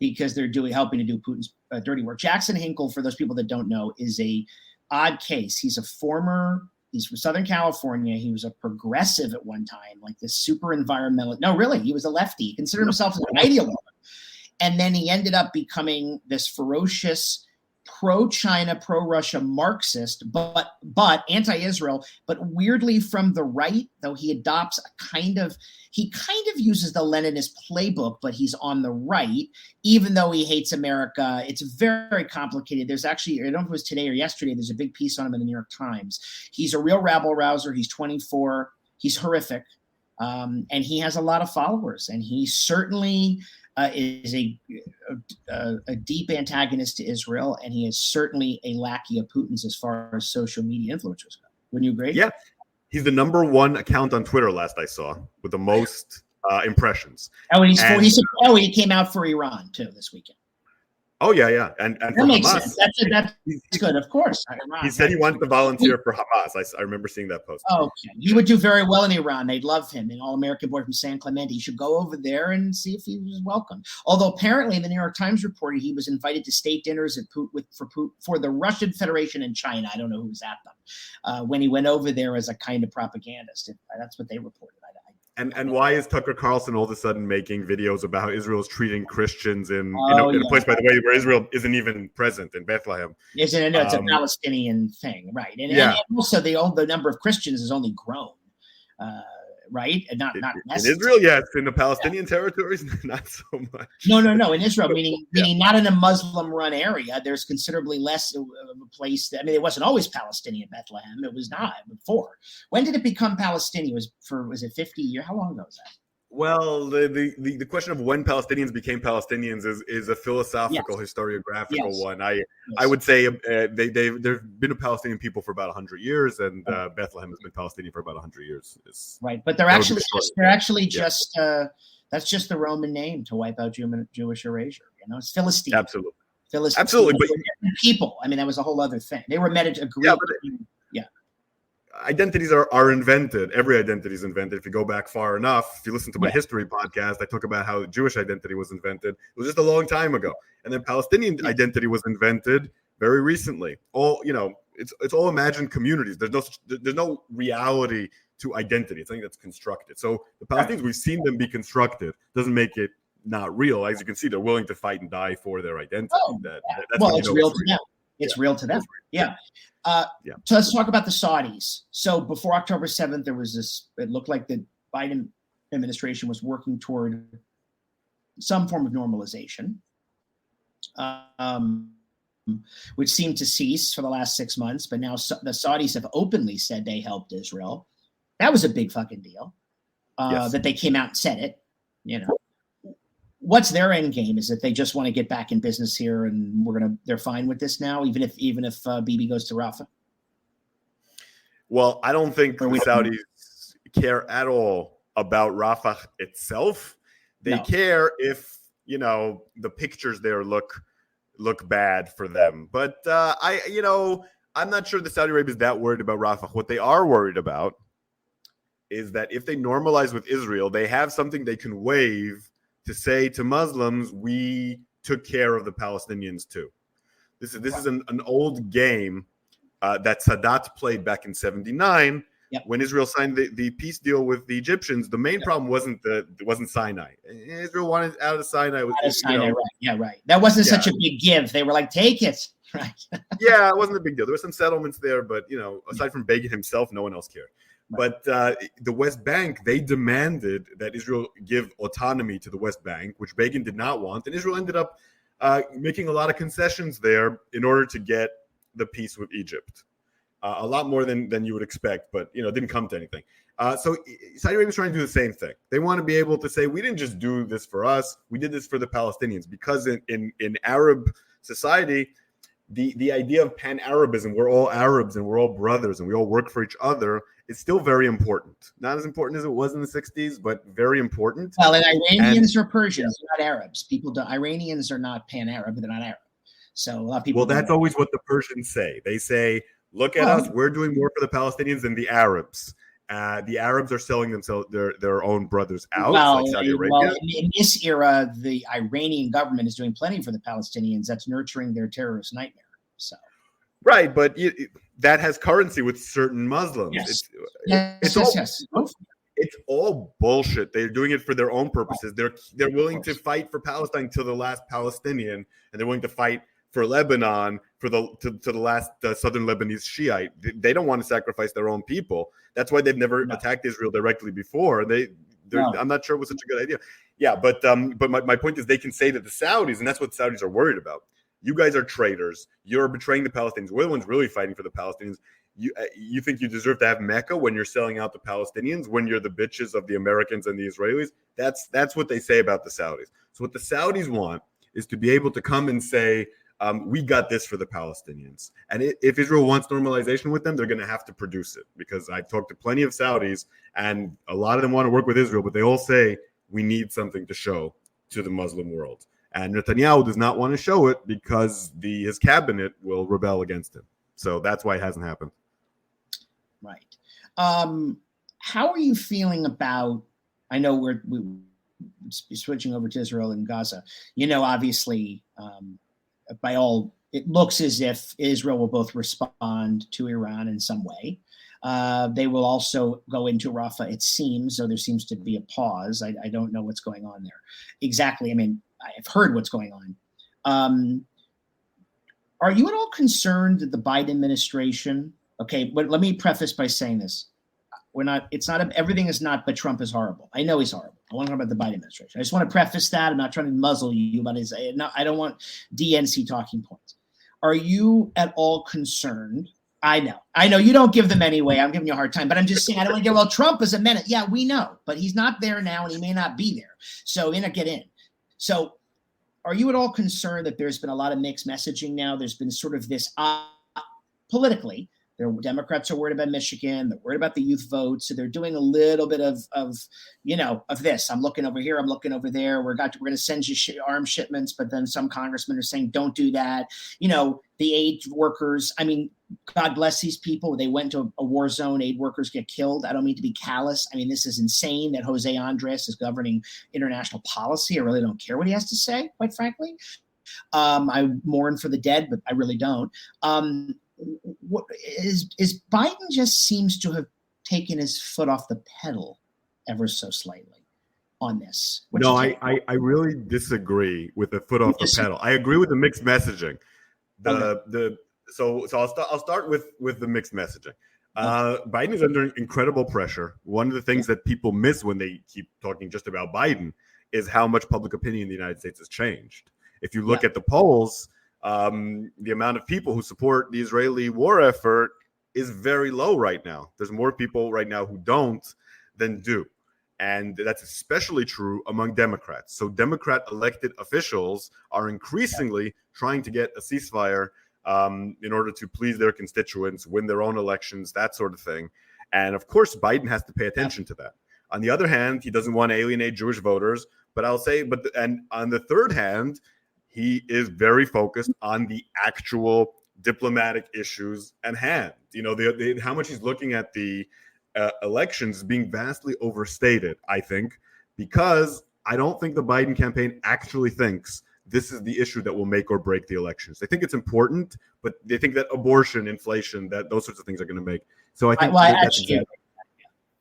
because they're helping to do Putin's dirty work. Jackson Hinkle, for those people that don't know, is a odd case. He's from Southern California. He was a progressive at one time, like this super environmental. No, really, he was a lefty. He considered himself an ideologue. And then he ended up becoming this ferocious pro-China, pro-Russia Marxist, but anti-Israel, but weirdly from the right, though he adopts he kind of uses the Leninist playbook, but he's on the right, even though he hates America. It's very complicated. There's actually, I don't know if it was today or yesterday, there's a big piece on him in the New York Times. He's a real rabble-rouser. He's 24. He's horrific. And he has a lot of followers, and he certainly is a deep antagonist to Israel, and he is certainly a lackey of Putin's as far as social media influencers go. Wouldn't you agree? Yeah. He's the number one account on Twitter last I saw with the most impressions. He came out for Iran too this weekend. Oh yeah, and that for makes Hamas, sense. That's good, of course. He said he wanted to volunteer for Hamas. I remember seeing that post. Okay, he would do very well in Iran. They'd love him. An all-American boy from San Clemente. He should go over there and see if he was welcome. Although apparently, the New York Times reported he was invited to state dinners for the Russian Federation in China. I don't know who was at them when he went over there as a kind of propagandist. That's what they reported. And why is Tucker Carlson all of a sudden making videos about how Israel is treating Christians in a place, by the way, where Israel isn't even present, in Bethlehem? It's a Palestinian thing, right? And also the number of Christians has only grown, right? And not in Israel, yes. In the Palestinian territories, not so much. No. In Israel, meaning not in a Muslim-run area. There's considerably less of a place. It wasn't always Palestinian Bethlehem. It was not before. When did it become Palestinian? Was it 50 years? How long ago was that? Well, the question of when Palestinians became Palestinians is a philosophical, historiographical one. I would say they've been a Palestinian people for about 100 years, and Bethlehem has been Palestinian for about 100 years. Right, but they're just that's just the Roman name to wipe out Jewish erasure. It's Philistine. Absolutely. Philistine. Absolutely, but people. That was a whole other thing. They were meant to agree. Identities are invented. Every identity is invented. If you go back far enough, if you listen to my history podcast, I talk about how Jewish identity was invented. It was just a long time ago, and then Palestinian identity was invented very recently. It's all imagined communities. There's no reality to identity. It's something that's constructed. So the Palestinians, we've seen them be constructed. Doesn't make it not real. As you can see, they're willing to fight and die for their identity. It's real to them. It's real to them. Yeah. So let's talk about the Saudis. So before October 7th, there was this, it looked like the Biden administration was working toward some form of normalization, which seemed to cease for the last 6 months. But now the Saudis have openly said they helped Israel. That was a big fucking deal that they came out and said it, What's their end game? Is that they just want to get back in business here, and they're fine with this now, even if Bibi goes to Rafah? Well, I don't think the Saudis care at all about Rafah itself. They care if the pictures there look bad for them. But I'm not sure the Saudi Arabia is that worried about Rafah. What they are worried about is that if they normalize with Israel, they have something they can wave to say to Muslims, we took care of the Palestinians too. This is an old game that Sadat played back in 1979 when Israel signed the peace deal with the Egyptians. The main problem wasn't Sinai. Israel wanted out of Sinai. Right. That wasn't such a big give. They were like, take it. Right. Yeah, it wasn't a big deal. There were some settlements there, but aside from Begin himself, no one else cared. Right. But the West Bank, they demanded that Israel give autonomy to the West Bank, which Begin did not want. And Israel ended up making a lot of concessions there in order to get the peace with Egypt. A lot more than you would expect, but it didn't come to anything. So Saudi Arabia is trying to do the same thing. They want to be able to say, we didn't just do this for us, we did this for the Palestinians. Because in Arab society, the idea of pan-Arabism, we're all Arabs and we're all brothers and we all work for each other, is still very important. Not as important as it was in the 60s, but very important. Well, and Iranians are Persians, they're not Arabs. Iranians are not pan-Arab, they're not Arab. So a lot of people. Well, that's always what the Persians say. They say, look at us, we're doing more for the Palestinians than the Arabs. The Arabs are selling themselves their own brothers out, like Saudi Arabia. Well, in this era, the Iranian government is doing plenty for the Palestinians. That's nurturing their terrorist nightmare. So, right, but that has currency with certain Muslims. Yes. It's all bullshit. They're doing it for their own purposes. They're willing to fight for Palestine till the last Palestinian, and they're willing to fight for Lebanon to the last southern Lebanese Shiite. They don't want to sacrifice their own people. That's why they've never attacked Israel directly before. I'm not sure it was such a good idea. Yeah, but my point is they can say that the Saudis, and that's what the Saudis are worried about. You guys are traitors. You're betraying the Palestinians. We're the ones really fighting for the Palestinians. You think you deserve to have Mecca when you're selling out the Palestinians, when you're the bitches of the Americans and the Israelis? That's what they say about the Saudis. So what the Saudis want is to be able to come and say, we got this for the Palestinians. And if Israel wants normalization with them, they're going to have to produce it, because I've talked to plenty of Saudis and a lot of them want to work with Israel, but they all say we need something to show to the Muslim world. And Netanyahu does not want to show it because his cabinet will rebel against him. So that's why it hasn't happened. Right. How are you feeling about, I know we're switching over to Israel and Gaza. Obviously, it looks as if Israel will both respond to Iran in some way. They will also go into Rafah, it seems, so there seems to be a pause. I don't know what's going on there exactly. I mean, I've heard what's going on. Are you at all concerned that the Biden administration, okay, but let me preface by saying this. Everything is not, but Trump is horrible. I know he's horrible. I want to talk about the Biden administration. I just want to preface that. I'm not trying to muzzle you, but I don't want DNC talking points. Are you at all concerned? I know you don't give them anyway. I'm giving you a hard time, but I'm just saying, I don't want to get, well, Trump is a menace. Yeah, we know, but he's not there now and he may not be there. So may not get in. So are you at all concerned that there's been a lot of mixed messaging now? There's been sort of this politically, Democrats are worried about Michigan. They're worried about the youth vote. So they're doing a little bit of this. I'm looking over here. I'm looking over there. We're going to send you arms shipments, but then some congressmen are saying, don't do that. The aid workers, I mean, God bless these people. They went to a war zone. Aid workers get killed. I don't mean to be callous. I mean, this is insane that Jose Andres is governing international policy. I really don't care what he has to say, quite frankly. I mourn for the dead, but I really don't. What is Biden just seems to have taken his foot off the pedal ever so slightly on this. No, I really disagree with the foot off the pedal. I agree with the mixed messaging. So I'll start with the mixed messaging. Biden is under incredible pressure. One of the things that people miss when they keep talking just about Biden is how much public opinion in the United States has changed. If you look at the polls, the amount of people who support the Israeli war effort is very low right now. There's more people right now who don't than do. And that's especially true among Democrats. So Democrat elected officials are increasingly trying to get a ceasefire in order to please their constituents, win their own elections, that sort of thing. And of course, Biden has to pay attention to that. On the other hand, he doesn't want to alienate Jewish voters. But and on the third hand, he is very focused on the actual diplomatic issues at hand. How much he's looking at the elections being vastly overstated, I think, because I don't think the Biden campaign actually thinks this is the issue that will make or break the elections. They think it's important, but they think that abortion, inflation, that those sorts of things are going to make. So I think that's exactly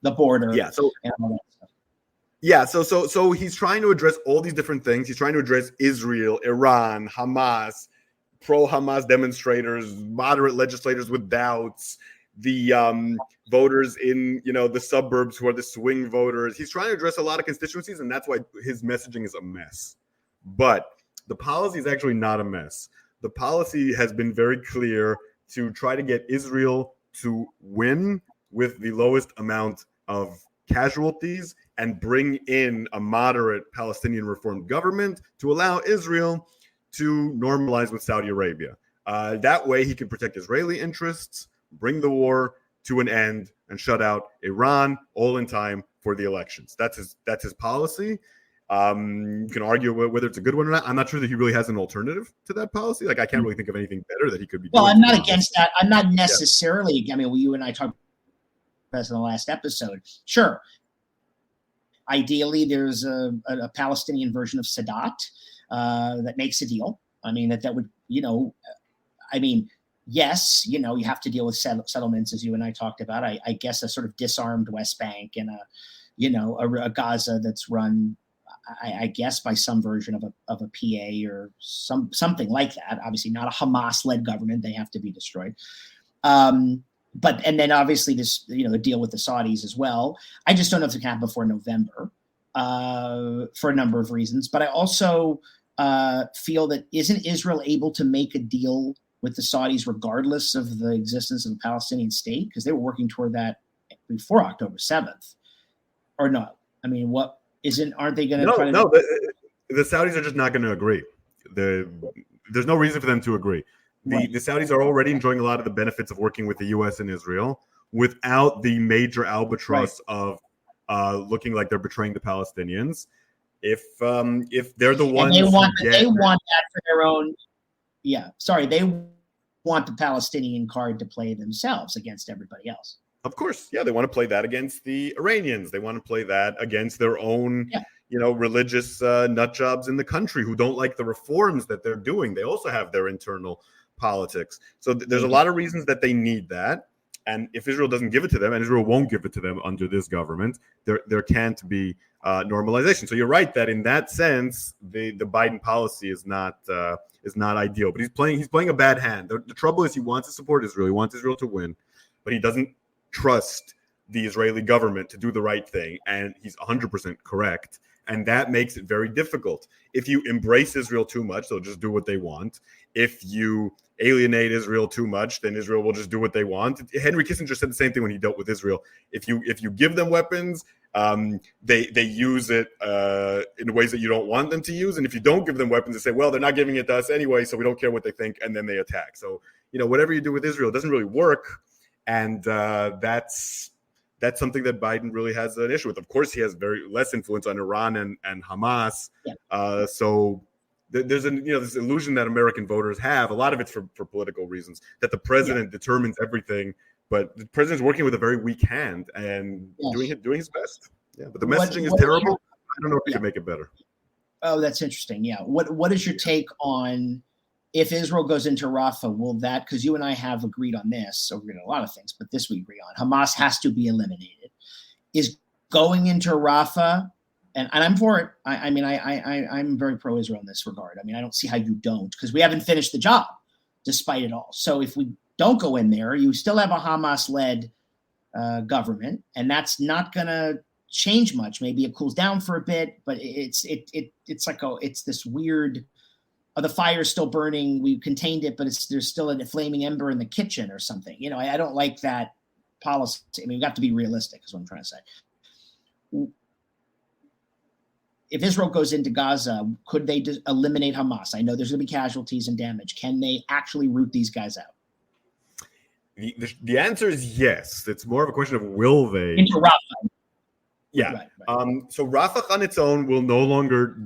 the border. Yeah. So yeah. So he's trying to address all these different things. He's trying to address Israel, Iran, Hamas, pro-Hamas demonstrators, moderate legislators with doubts, the voters in the suburbs who are the swing voters. He's trying to address a lot of constituencies, and that's why his messaging is a mess. But the policy is actually not a mess. The policy has been very clear to try to get Israel to win with the lowest amount of casualties and bring in a moderate Palestinian reformed government to allow Israel to normalize with Saudi Arabia. That way he can protect Israeli interests, bring the war to an end, and shut out Iran all in time for the elections. That's his policy. You can argue whether it's a good one or not. I'm not sure that he really has an alternative to that policy. I can't really think of anything better that he could be doing. Well, I'm not against that. I'm not necessarily. I mean, you and I talked about this in the last episode. Sure. Ideally, there's a Palestinian version of Sadat that makes a deal. I mean, that would, yes, you have to deal with settlements, as you and I talked about. I guess a sort of disarmed West Bank and a Gaza that's run, I guess, by some version of a PA or something like that. Obviously, not a Hamas-led government; they have to be destroyed. And then obviously this, a deal with the Saudis as well. I just don't know if it can happen before November for a number of reasons. But I also feel that isn't Israel able to make a deal with the Saudis regardless of the existence of a Palestinian state? Because they were working toward that before October 7th. Or no? I mean, aren't they going to try to... No, the Saudis are just not going to agree. There's no reason for them to agree. The Saudis are already enjoying a lot of the benefits of working with the U.S. and Israel without the major albatross of looking like they're betraying the Palestinians. If they're the ones they want that for their own. Yeah, sorry, they want the Palestinian card to play themselves against everybody else. Of course, yeah, they want to play that against the Iranians. They want to play that against their own. Yeah. Religious nut jobs in the country who don't like the reforms that they're doing. They also have their internal politics. So there's a lot of reasons that they need that. And if Israel doesn't give it to them, and Israel won't give it to them under this government, there can't be normalization. So you're right that in that sense, the Biden policy is not ideal. But he's playing a bad hand. The trouble is he wants to support Israel. He wants Israel to win, but he doesn't trust the Israeli government to do the right thing. And he's 100% correct. And that makes it very difficult. If you embrace Israel too much, they'll just do what they want. If you alienate Israel too much, then Israel will just do what they want. Henry Kissinger said the same thing when he dealt with Israel. If you give them weapons, they use it in ways that you don't want them to use. And if you don't give them weapons, they say, well, they're not giving it to us anyway, so we don't care what they think, and then they attack. So, whatever you do with Israel doesn't really work. And that's something that Biden really has an issue with. Of course, he has very less influence on Iran and Hamas. Yeah. So there's this illusion that American voters have. A lot of it's for political reasons, that the president determines everything, but the president's working with a very weak hand and doing his best. Yeah, but the messaging is terrible. I don't know if he can make it better. Oh, that's interesting. Yeah. What is your take on if Israel goes into Rafah? Will that, because you and I have agreed on this, so we're going to a lot of things, but this we agree on. Hamas has to be eliminated. Is going into Rafah, and I'm for it. I'm very pro-Israel in this regard. I don't see how you don't, because we haven't finished the job despite it all. So if we don't go in there, you still have a Hamas-led government, and that's not going to change much. Maybe it cools down for a bit, but it's this weird. The fire's still burning. We contained it, but there's still a flaming ember in the kitchen or something. I don't like that policy. We've got to be realistic, is what I'm trying to say. If Israel goes into Gaza, could they eliminate Hamas? I know there's going to be casualties and damage. Can they actually root these guys out? The answer is yes. It's more of a question of will they. Into Rafah. Yeah. Right. So Rafah on its own will no longer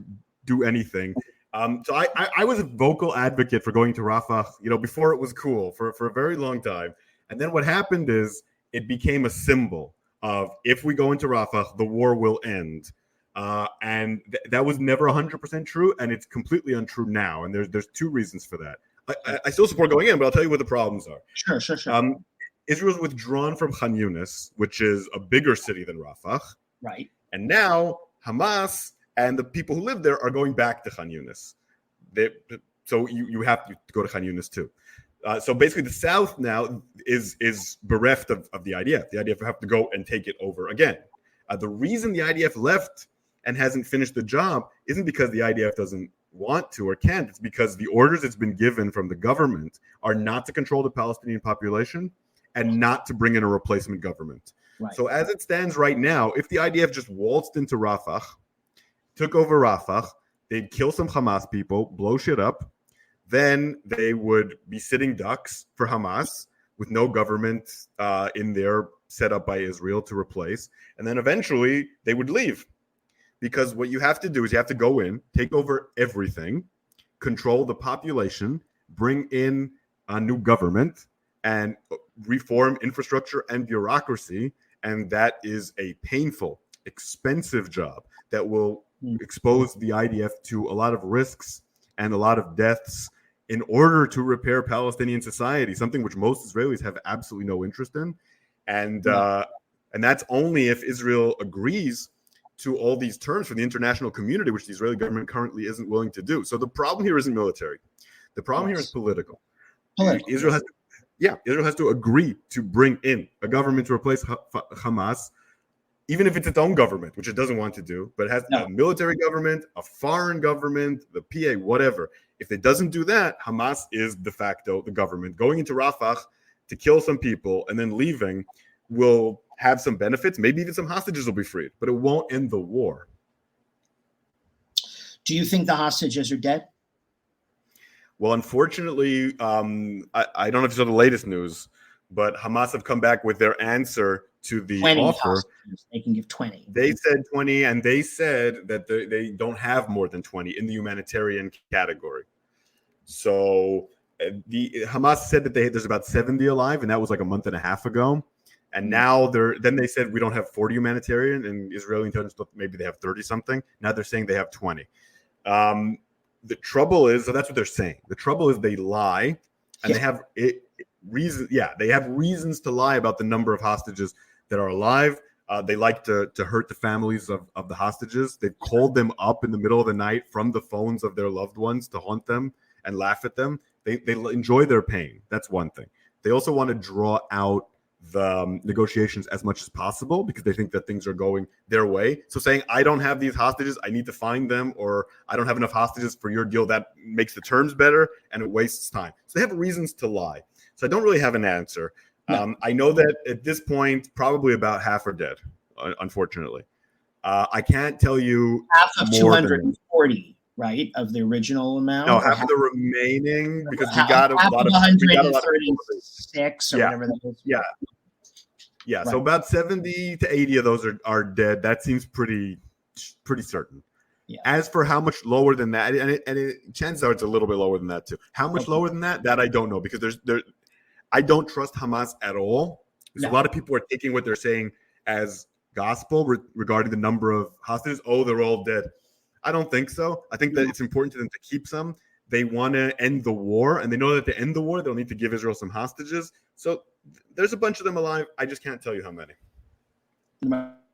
do anything. So I was a vocal advocate for going to Rafah, before it was cool for a very long time. And then what happened is it became a symbol of, if we go into Rafah, the war will end. And that was never 100% true, and it's completely untrue now. And there's two reasons for that. I still support going in, but I'll tell you what the problems are. Sure. Israel's withdrawn from Khan Yunis, which is a bigger city than Rafah. Right. And now Hamas and the people who live there are going back to Khan Yunis. So you have to go to Khan Yunis too. So basically the South now is bereft of the IDF. The IDF will have to go and take it over again. The reason the IDF left and hasn't finished the job isn't because the IDF doesn't want to or can't. It's because the orders it's been given from the government are not to control the Palestinian population and not to bring in a replacement government. Right. So as it stands right now, if the IDF just waltzed into Rafah, took over Rafah, they'd kill some Hamas people, blow shit up, then they would be sitting ducks for Hamas with no government in there set up by Israel to replace. And then eventually they would leave. Because what you have to do is you have to go in, take over everything, control the population, bring in a new government, and reform infrastructure and bureaucracy. And that is a painful, expensive job that will expose the IDF to a lot of risks and a lot of deaths in order to repair Palestinian society, something which most Israelis have absolutely no interest in. And that's only if Israel agrees to all these terms from the international community, which the Israeli government currently isn't willing to do. So the problem here isn't military. The problem here is political. Israel has to agree to bring in a government to replace Hamas, even if it's its own government, which it doesn't want to do, but it has a military government, a foreign government, the PA, whatever. If it doesn't do that, Hamas is de facto the government. Going into Rafah to kill some people and then leaving will have some benefits. Maybe even some hostages will be freed, but it won't end the war. Do you think the hostages are dead? Well, unfortunately, I don't know if you saw the latest news, but Hamas have come back with their answer to the 20 offer. Hostages. They can give 20. They said 20, and they said that they don't have more than 20 in the humanitarian category. So the Hamas said that there's about 70 alive, and that was like a month and a half ago. And now they said we don't have 40 humanitarian, and Israeli intelligence maybe they have 30 something. Now they're saying they have 20. The trouble is, so that's what they're saying. The trouble is they lie, and they have it. reasons to lie about the number of hostages that are alive. They like to hurt the families of the hostages. They've called them up in the middle of the night from the phones of their loved ones to haunt them and laugh at them. They enjoy their pain. That's one thing. They also want to draw out the negotiations as much as possible because they think that things are going their way. So saying, I don't have these hostages, I need to find them, or I don't have enough hostages for your deal, that makes the terms better and it wastes time. So they have reasons to lie. So I don't really have an answer. No. I know that at this point, probably about half are dead, unfortunately. I can't tell you half of 240, right, of the original amount. No, half of the remaining, because we got a lot of 136 or whatever that is. Yeah. Right. So about 70 to 80 of those are dead. That seems pretty certain. Yeah. As for how much lower than that, and chances are it's a little bit lower than that too. How much lower than that? That I don't know, because I don't trust Hamas at all. A lot of people are taking what they're saying as gospel regarding the number of hostages. Oh, they're all dead. I don't think so. I think that it's important to them to keep some. They want to end the war, and they know that to end the war, they'll need to give Israel some hostages. So there's a bunch of them alive. I just can't tell you how many.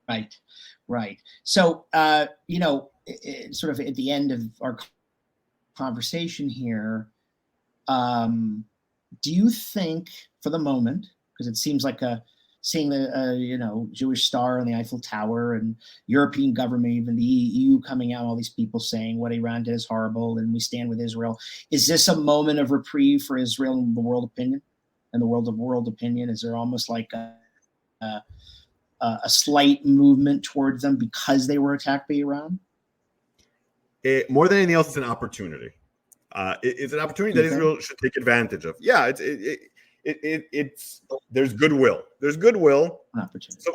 Right. So, sort of at the end of our conversation here, do you think for the moment, because it seems like seeing the Jewish star on the Eiffel Tower and European government, even the EU coming out, all these people saying what Iran did is horrible and we stand with Israel. Is this a moment of reprieve for Israel in the world opinion? In the world of world opinion, is there almost like a slight movement towards them because they were attacked by Iran? More than anything else, it's an opportunity. It's an opportunity that Israel should take advantage of. Yeah, it's there's goodwill. There's goodwill. So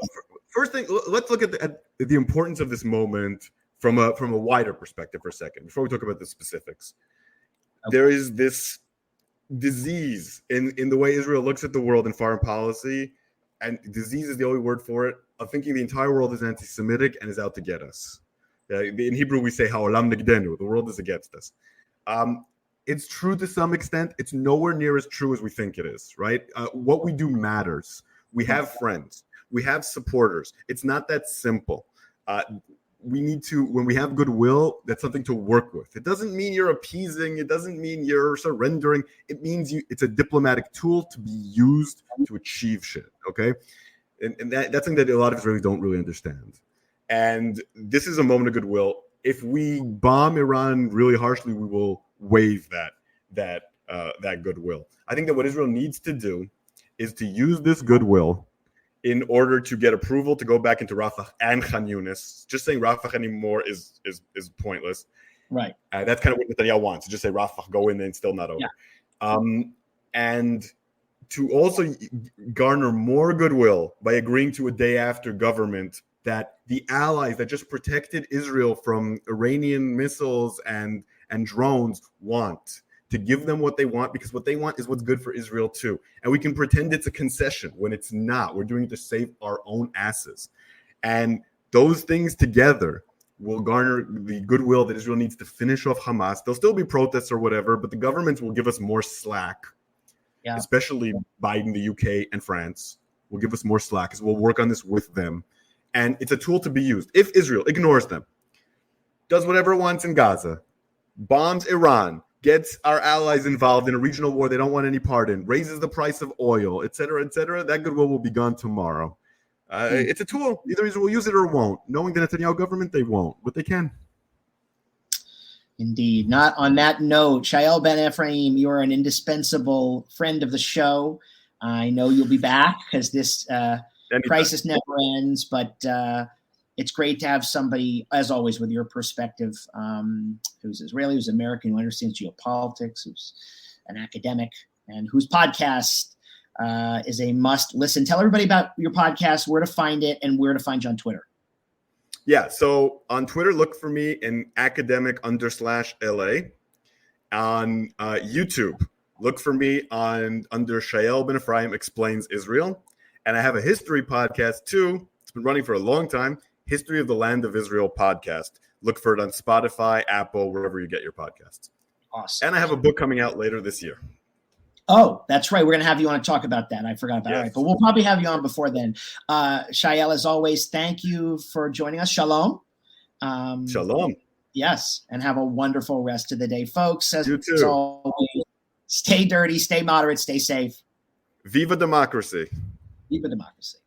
first thing, let's look at the importance of this moment from a wider perspective for a second before we talk about the specifics. Okay. There is this disease in the way Israel looks at the world in foreign policy, and disease is the only word for it, of thinking the entire world is anti-Semitic and is out to get us. In Hebrew, we say ha'olam nigdenu, the world is against us. It's true to some extent. It's nowhere near as true as we think it is, right? What we do matters. We have friends. We have supporters. It's not that simple. We need to, when we have goodwill, that's something to work with. It doesn't mean you're appeasing. It doesn't mean you're surrendering. It means it's a diplomatic tool to be used to achieve shit, okay? And that's something that a lot of Israelis don't really understand. And this is a moment of goodwill. If we bomb Iran really harshly, we will waive that goodwill. I think that what Israel needs to do is to use this goodwill in order to get approval to go back into Rafah and Khan Yunis. Just saying Rafah anymore is pointless. Right. That's kind of what Netanyahu wants. Just say Rafah, go in and still not over. Yeah. And to also garner more goodwill by agreeing to a day after government that the allies that just protected Israel from Iranian missiles and drones want, to give them what they want, because what they want is what's good for Israel too. And we can pretend it's a concession when it's not. We're doing it to save our own asses. And those things together will garner the goodwill that Israel needs to finish off Hamas. There'll still be protests or whatever, but the governments will give us more slack, especially Biden, the UK, and France will give us more slack because we'll work on this with them. And it's a tool to be used. If Israel ignores them, does whatever it wants in Gaza, bombs Iran, gets our allies involved in a regional war they don't want any part in, raises the price of oil, et cetera, that goodwill will be gone tomorrow. It's a tool. Either Israel will use it or won't. Knowing the Netanyahu government, they won't, but they can. Indeed. Not on that note, Shael Ben Ephraim, you are an indispensable friend of the show. I know you'll be back because this crisis never ends, but it's great to have somebody, as always, with your perspective, who's Israeli, who's American, who understands geopolitics, who's an academic, and whose podcast is a must listen. Tell everybody about your podcast, where to find it, and where to find you on Twitter. Yeah, so on Twitter, look for me in academic_LA. On YouTube, look for me under Shael Ben Ephraim Explains Israel. And I have a history podcast too. It's been running for a long time. History of the Land of Israel podcast. Look for it on Spotify, Apple, wherever you get your podcasts. Awesome. And I have a book coming out later this year. Oh, that's right. We're going to have you on to talk about that. I forgot about it. Yes. All right, but we'll probably have you on before then. Shael, as always, thank you for joining us. Shalom. Shalom. Yes, and have a wonderful rest of the day, folks. As You too. always, stay dirty, stay moderate, stay safe. Viva democracy. Viva democracy.